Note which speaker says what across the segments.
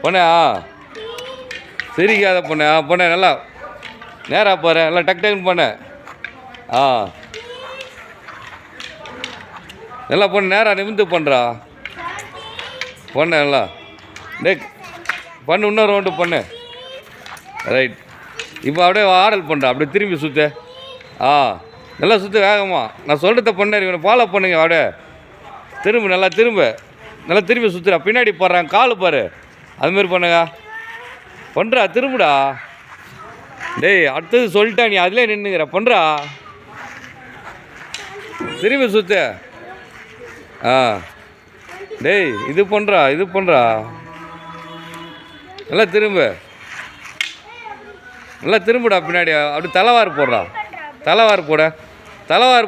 Speaker 1: பொண்ணே சிரிக்காத பொண்ணு பொண்ணே நல்லா நேராக போகிறேன் நல்லா டக் டக்குன்னு பண்ண நல்லா பொண்ணு நேராக நிமிந்து பண்ணுறா பொண்ணு நல்லா பண்ணு இன்னொரு ரவுண்டு பண்ணு ரைட் இப்போ அப்படியே ஆடல் பண்ணுறா அப்படியே திரும்பி சுற்று நல்லா சுற்று வேகமா நான் சொல்கிறத பண்ண இவனை ஃபாலோ பண்ணுங்க அப்படியே திரும்ப நல்லா திரும்பி சுற்றுறா பின்னாடி போடுறான் கால் பாரு அதுமாரி பண்ணுங்க பண்ணுறா திரும்புடா டேய் அடுத்தது சொல்லிட்டா நீ அதிலே நின்றுங்கிற பண்ணுறா திரும்பி சுற்று டேய் இது பண்ணுறா நல்லா திரும்புடா பின்னாடி அப்படி தலைவார்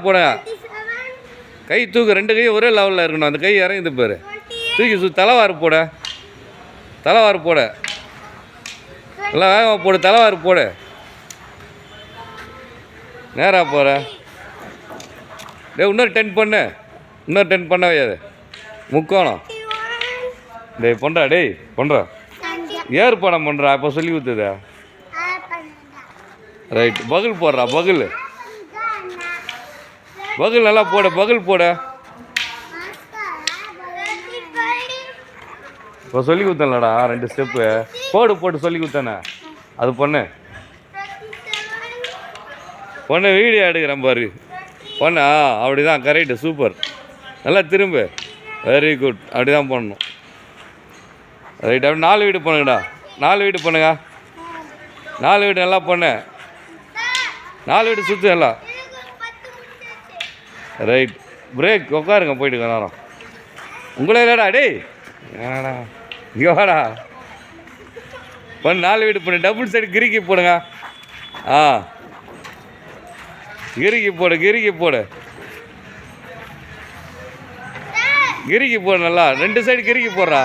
Speaker 1: போட கை தூக்கு 2 கையும் ஒரே லெவலில் இருக்கணும் அந்த கை இறங்குது பாரு தூக்கி தலைவார் போட நல்லா வேகமாக போடு தலைவார் போடு நேராக போகிற டேய் இன்னொரு 10 பண்ண வையாது முக்கோணம் டேய் பண்ணுறா ஏறு படம் பண்ணுறா இப்போ சொல்லி கொடுத்துதா ரைட் பகுல் போடுறா பகுல் நல்லா பகுல் போட இப்போ சொல்லி கொடுத்தேன்லடா 2 ஸ்டெப்பு போட்டு சொல்லி கொடுத்தேனே அது பொண்ணு வீடியோ எடுக்கிறேன் பாரு பொண்ணு அப்படி தான் கரெக்டு சூப்பர் நல்லா திரும்ப வெரி குட் அப்படி தான் பண்ணணும் ரைட் அப்படி 4 வீடு பண்ணுங்கடா 4 வீடு பண்ணுங்க 4 வீடு நல்லா பண்ணு 4 வீடு சுற்று எல்லாம் ரைட் பிரேக் உட்காருங்க போயிட்டு நேரம் உங்களே இல்லைடா டேய் ஏடா இங்கே வாடா பண்ணு 4 வீடு பண்ணு டபுள் சைடு கிரிக்கி போடுங்க கிரிக்கி போடு கிரிக்கி போடு நல்லா 2 சைடு கிரிக்கி போடுறா